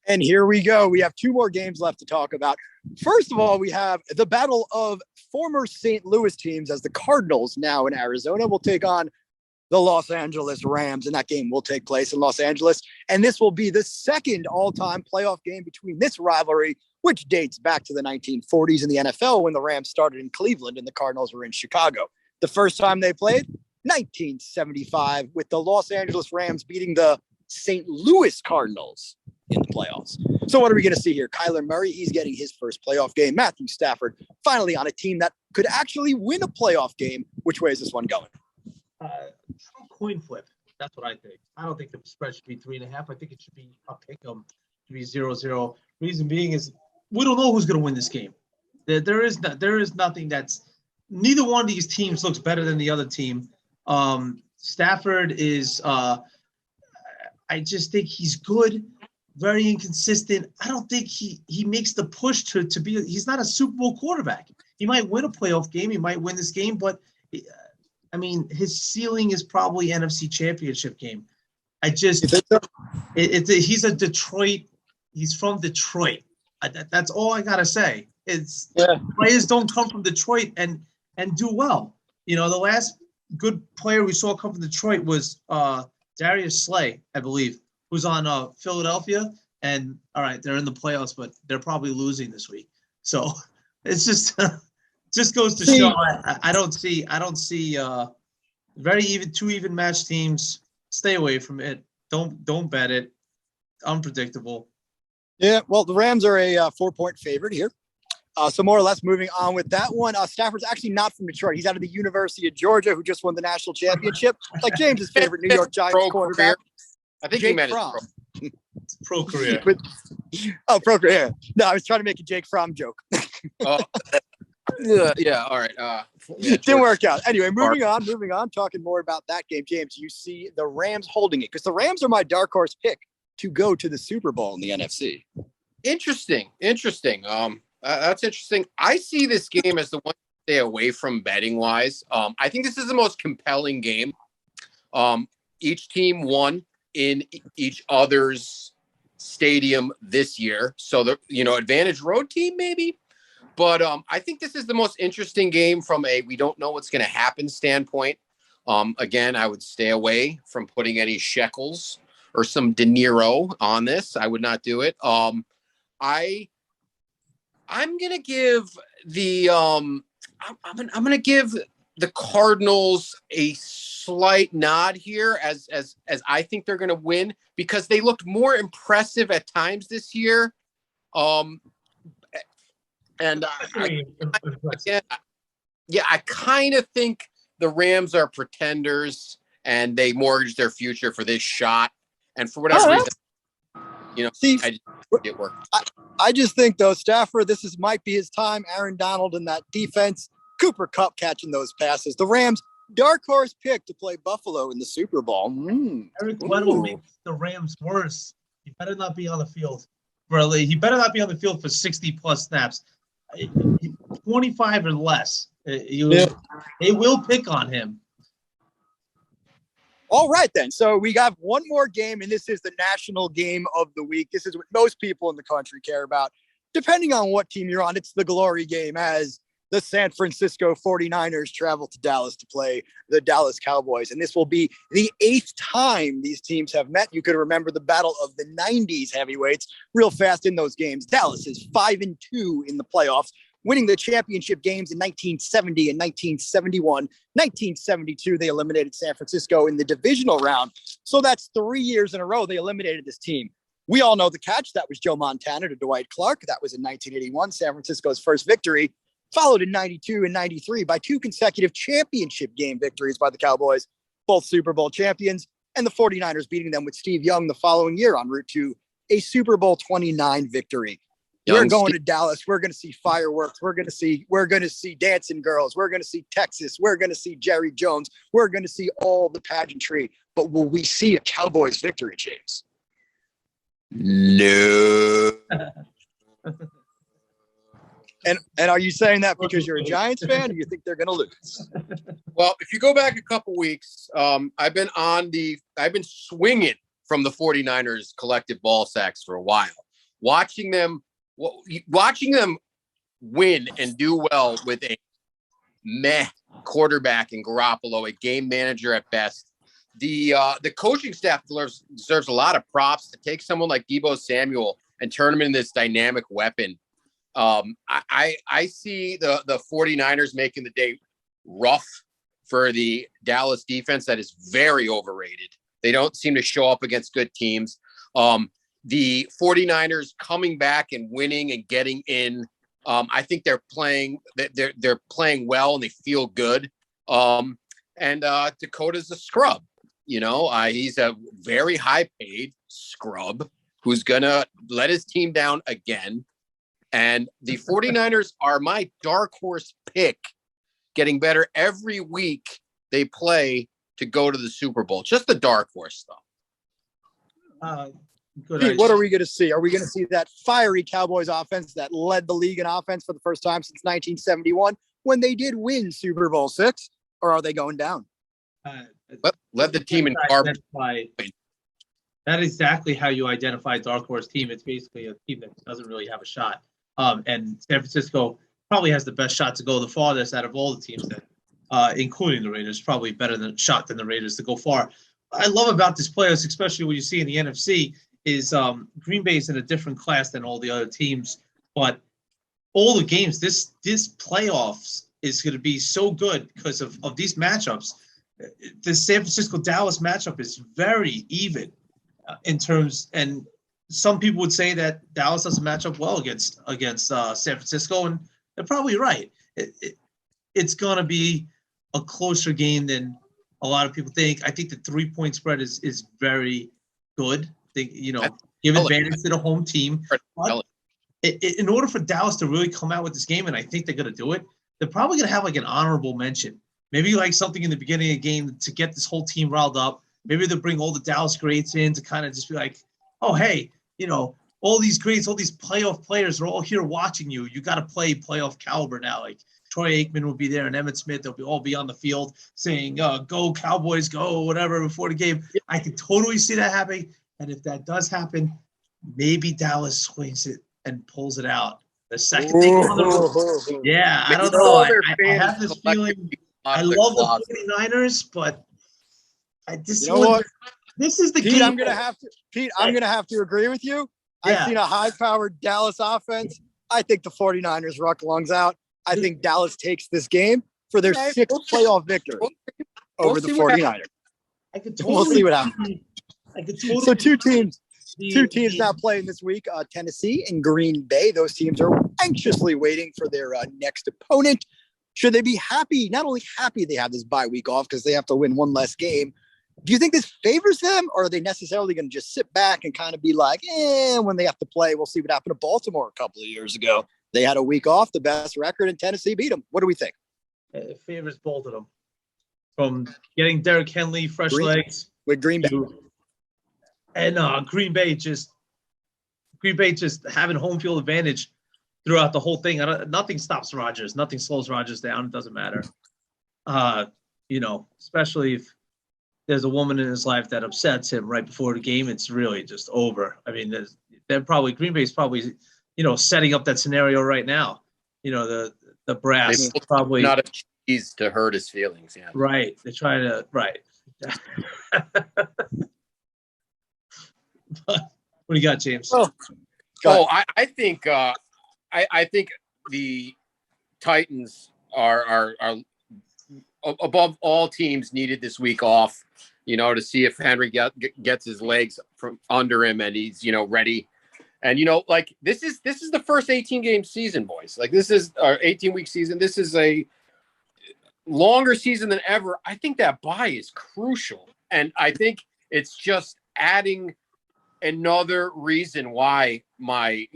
And here we go. We have two more games left to talk about. First of all, we have the battle of former St. Louis teams as the Cardinals, now in Arizona, will take on the Los Angeles Rams, and that game will take place in Los Angeles. And this will be the second all-time playoff game between this rivalry, which dates back to the 1940s in the NFL when the Rams started in Cleveland and the Cardinals were in Chicago. The first time they played, 1975, with the Los Angeles Rams beating the St. Louis Cardinals in the playoffs. So what are we going to see here? Kyler Murray, he's getting his first playoff game. Matthew Stafford, finally on a team that could actually win a playoff game. Which way is this one going? Coin flip. That's what I think. I don't think the spread should be 3.5. I think it should be a pick 'em. It should be 0-0. Reason being is we don't know who's going to win this game. There is nothing that's neither one of these teams looks better than the other team. Stafford is I just think he's good, very inconsistent. I don't think he makes the push to be. He's not a Super Bowl quarterback. He might win a playoff game. He might win this game, but I mean, his ceiling is probably NFC Championship game. He's a Detroit. He's from Detroit. That's all I gotta say. Players don't come from Detroit and do well. You know, the last good player we saw come from Detroit was Darius Slay, I believe, who's on Philadelphia. And all right, they're in the playoffs, but they're probably losing this week. So it's just goes to show I don't see very two even match teams. Stay away from it. Don't bet it. Unpredictable. Yeah, well, the Rams are a 4-point favorite here. So more or less moving on with that one. Stafford's actually not from Detroit. He's out of the University of Georgia, who just won the national championship. Like James's favorite New York Giants quarterback. I think Jake he meant Fromm. Pro career. Pro career. No, I was trying to make a Jake Fromm joke. Yeah. All right. Didn't work out. Anyway, moving on. Talking more about that game, James. You see the Rams holding it because the Rams are my dark horse pick to go to the Super Bowl in the NFC. Interesting. That's interesting. I see this game as the one to stay away from betting wise. I think this is the most compelling game. Each team won in each other's stadium this year. So the advantage road team maybe. But I think this is the most interesting game from a we don't know what's going to happen standpoint. Again, I would stay away from putting any shekels or some De Niro on this. I would not do it. I'm gonna give the I'm gonna give the Cardinals a slight nod here as I think they're gonna win because they looked more impressive at times this year. And I kind of think the Rams are pretenders and they mortgage their future for this shot. And for whatever reason, it worked. I just think, though, Stafford, might be his time. Aaron Donald in that defense. Cooper Kupp catching those passes. The Rams, dark horse pick to play Buffalo in the Super Bowl. Eric Weddle makes the Rams worse. He better not be on the field. He better not be on the field for 60-plus snaps. 25 or less. They will pick on him. All right, then. So we got one more game, and this is the national game of the week. This is what most people in the country care about. Depending on what team you're on, it's the glory game as the San Francisco 49ers travel to Dallas to play the Dallas Cowboys. And this will be the 8th time these teams have met. You could remember the battle of the 90s heavyweights real fast in those games. Dallas is 5-2 in the playoffs, winning the championship games in 1970 and 1971. 1972, they eliminated San Francisco in the divisional round. So that's 3 years in a row they eliminated this team. We all know the catch. That was Joe Montana to Dwight Clark. That was in 1981, San Francisco's first victory, followed in 92 and 93 by 2 consecutive championship game victories by the Cowboys, both Super Bowl champions, and the 49ers beating them with Steve Young the following year en route to a Super Bowl 29 victory. We're going to Dallas. We're going to see fireworks. We're going to see dancing girls. We're going to see Texas. We're going to see Jerry Jones. We're going to see all the pageantry. But will we see a Cowboys victory, James? No. And are you saying that because you're a Giants fan, or you think they're going to lose? Well, if you go back a couple weeks, I've been swinging from the 49ers collective ball sacks for a while. watching them win and do well with a meh quarterback in Garoppolo, a game manager at best. The coaching staff deserves a lot of props to take someone like Deebo Samuel and turn him into this dynamic weapon. I see the 49ers making the day rough for the Dallas defense that is very overrated. They don't seem to show up against good teams. The 49ers coming back and winning and getting in. I think they're playing well and they feel good. And Dakota's a scrub. He's a very high paid scrub who's gonna let his team down again. And the 49ers are my dark horse pick, getting better every week they play to go to the Super Bowl. Just the dark horse stuff. Pete, what are we going to see? Are we going to see that fiery Cowboys offense that led the league in offense for the first time since 1971 when they did win Super Bowl VI, or are they going down? Let the team in garbage. That is exactly how you identify a dark horse team. It's basically a team that doesn't really have a shot. And San Francisco probably has the best shot to go the farthest out of all the teams, that, including the Raiders, probably better than shot than the Raiders to go far. What I love about this playoffs, especially what you see in the NFC, is Green Bay is in a different class than all the other teams. But all the games, this playoffs is going to be so good because of these matchups. The San Francisco-Dallas matchup is very even in terms, and some people would say that Dallas doesn't match up well against San Francisco, and they're probably right. It's going to be a closer game than a lot of people think. I think the 3-point spread is very good. Give advantage to the home team. But in order for Dallas to really come out with this game, and I think they're going to do it, they're probably going to have like an honorable mention. Maybe like something in the beginning of the game to get this whole team riled up. Maybe they'll bring all the Dallas greats in to kind of just be like, oh, hey, all these greats, all these playoff players are all here watching you. You got to play playoff caliber now. Like Troy Aikman will be there and Emmitt Smith. They'll all be on the field saying, go Cowboys, go, whatever, before the game. I can totally see that happening. And if that does happen, maybe Dallas swings it and pulls it out. The second thing on the road. Yeah, I don't know. I have this feeling. I love the 49ers, but this is the Pete, game. I'm gonna have to agree with you. Yeah. I've seen a high-powered Dallas offense. I think the 49ers ruck lungs out. I think Dallas takes this game for their 6th playoff victory over the 49ers. We'll see what happens. So two teams now playing this week, Tennessee and Green Bay. Those teams are anxiously waiting for their next opponent. Should they be happy? Not only happy they have this bye week off because they have to win one less game. Do you think this favors them, or are they necessarily going to just sit back and kind of be like, when they have to play, we'll see what happened to Baltimore a couple of years ago. They had a week off, the best record, and Tennessee beat them. What do we think? It favors both of them. From getting Derrick Henry, fresh legs. With Green Bay. And Green Bay just having home field advantage throughout the whole thing. Nothing stops Rodgers. Nothing slows Rodgers down. It doesn't matter. Especially if there's a woman in his life that upsets him right before the game, it's really just over. I mean, Green Bay's probably, setting up that scenario right now. The brass probably not a cheese to hurt his feelings. Yeah. Right. They're trying to, right. What do you got, James? I think I think the Titans are above all teams needed this week off, to see if Henry gets his legs from under him and he's, ready. And, this is the first 18-game season, boys. Like, this is our 18-week season. This is a longer season than ever. I think that bye is crucial. And I think it's just adding another reason why my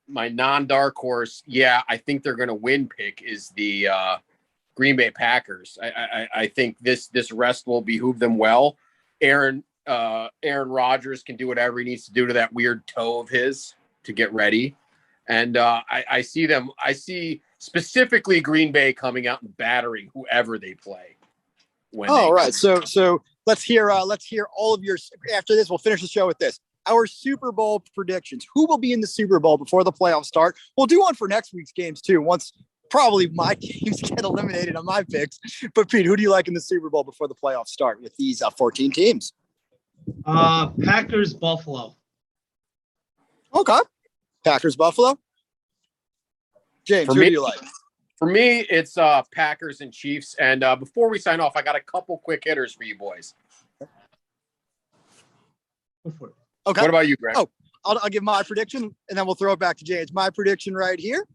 non-dark horse, I think they're going to win pick is the Green Bay Packers. I think this rest will behoove them well. Aaron Rodgers can do whatever he needs to do to that weird toe of his to get ready. And I see specifically Green Bay coming out and battering whoever they play. Right. So let's hear all of your, after this, we'll finish the show with this. our Super Bowl predictions. Who will be in the Super Bowl before the playoffs start? We'll do one for next week's games too. Once probably my teams get eliminated on my picks. But Pete, who do you like in the Super Bowl before the playoffs start with these 14 teams? Packers, Buffalo. Okay. Packers, Buffalo. James, who do you like? For me, it's Packers and Chiefs. And before we sign off, I got a couple quick hitters for you boys. Go for it. Okay. What about you, Greg? Oh, I'll give my prediction, and then we'll throw it back to James. My prediction right here,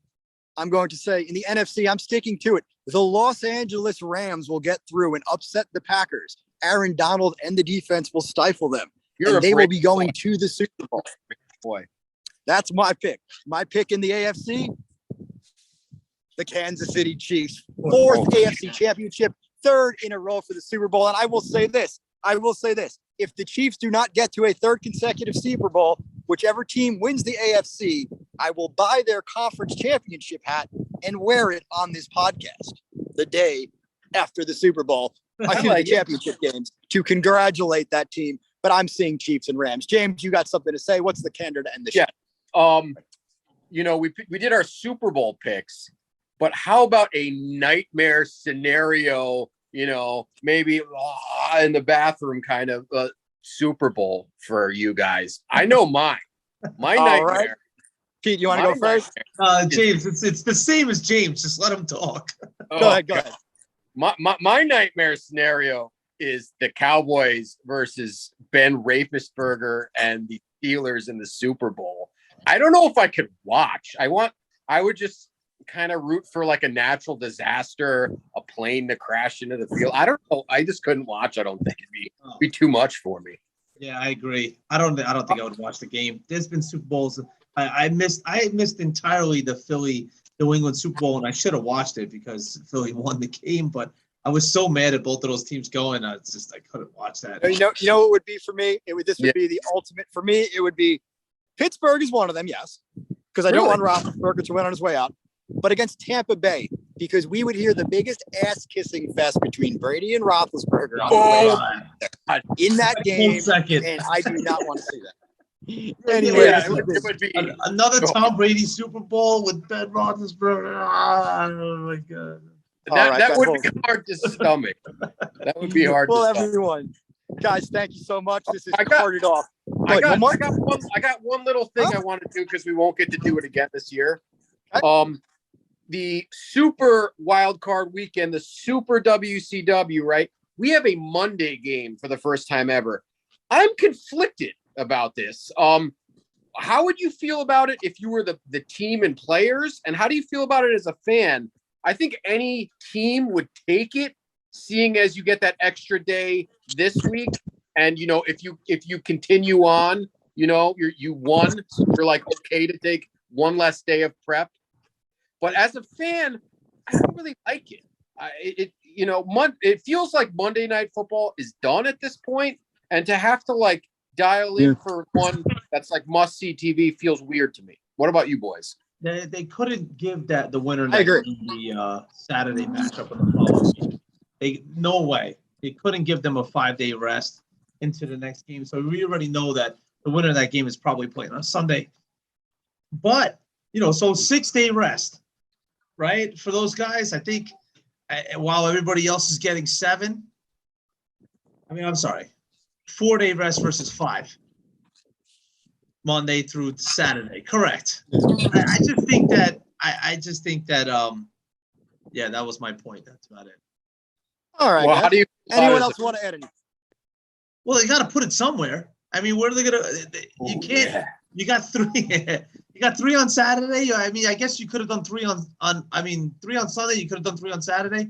I'm going to say in the NFC, I'm sticking to it. The Los Angeles Rams will get through and upset the Packers. Aaron Donald and the defense will stifle them. And they will be going to the Super Bowl. Boy. That's my pick. My pick in the AFC, the Kansas City Chiefs. Fourth AFC championship, third in a row for the Super Bowl. And I will say this. If the Chiefs do not get to a third consecutive Super Bowl, whichever team wins the AFC, I will buy their conference championship hat and wear it on this podcast the day after the Super Bowl. The championship games to congratulate that team. But I'm seeing Chiefs and Rams. James, you got something to say? What's the candor to end the show? Yeah. We did our Super Bowl picks, but how about a nightmare scenario? Maybe in the bathroom kind of Super Bowl for you guys. I know mine. My nightmare. Right. Pete, you want to go first? James, it's the same as James. Just let him talk. Go ahead. My nightmare scenario is the Cowboys versus Ben Roethlisberger and the Steelers in the Super Bowl. I don't know if I could watch. I would just kind of root for like a natural disaster, a plane to crash into the field. I don't know. I just couldn't watch. I don't think it'd be too much for me. Yeah, I agree. I don't think I would watch the game. There's been Super Bowls. I missed entirely the Philly New England Super Bowl, and I should have watched it because Philly won the game. But I was so mad at both of those teams going. I couldn't watch that. You know what would be for me? This would be the ultimate for me. It would be Pittsburgh is one of them, yes, because I don't want Roethlisberger to win on his way out. But against Tampa Bay, because we would hear the biggest ass-kissing fest between Brady and Roethlisberger on the way out in that game, and I do not want to see that. Anyway, it would be another Tom Brady Super Bowl with Ben Roethlisberger. Oh my God! That would be hard to stomach. That would be hard. Well, everyone, guys, thank you so much. This is started off. I got one little thing I want to do because we won't get to do it again this year. The Super Wild Card Weekend, the Super WCW, right? We have a Monday game for the first time ever. I'm conflicted about this. How would you feel about it if you were the team and players? And how do you feel about it as a fan? I think any team would take it, seeing as you get that extra day this week. And, if you continue on, you won. So you're like, okay to take one less day of prep. But as a fan, I don't really like it. It feels like Monday Night Football is done at this point, and to have to dial in for one that's must-see TV feels weird to me. What about you boys? They couldn't give the winner I agree. The Saturday matchup in the following game. No way. They couldn't give them a 5-day rest into the next game. So we already know that the winner of that game is probably playing on Sunday. But, so 6-day rest. Right? For those guys, I think while everybody else is getting 7, 4-day rest versus 5. Monday through Saturday. Correct. I just think that that was my point. That's about it. All right. Well, how do you anyone else want to add anything? Well, they got to put it somewhere. Where are they going to you can't yeah. You got 3 you got 3 on Saturday. I guess you could have done 3 on 3 on Sunday, you could have done 3 on Saturday.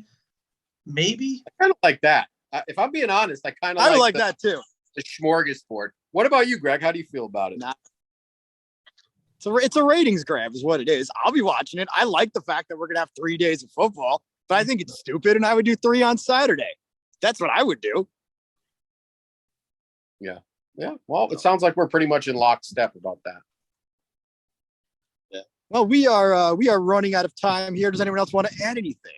Maybe. I kind of like that. If I'm being honest, I like that too. The smorgasbord. What about you, Greg? How do you feel about it? It's a ratings grab is what it is. I'll be watching it. I like the fact that we're going to have 3 days of football, but I think it's stupid, and I would do 3 on Saturday. That's what I would do. Yeah. Yeah. Well, it sounds like we're pretty much in lockstep about that. Yeah. Well, we are running out of time here. Does anyone else want to add anything?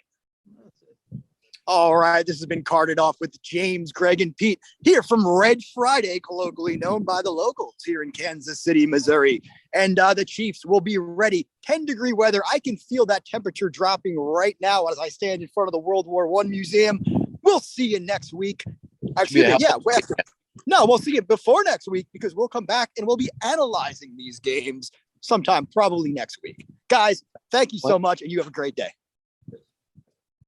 All right, this has been Carted Off with James, Greg, and Pete here from Red Friday, colloquially known by the locals here in Kansas City, Missouri. And the Chiefs will be ready. 10-degree weather. I can feel that temperature dropping right now as I stand in front of the World War I Museum. We'll see you next week. Excuse me, we'll see you before next week because we'll come back and we'll be analyzing these games sometime probably next week. Guys, thank you so much, and you have a great day.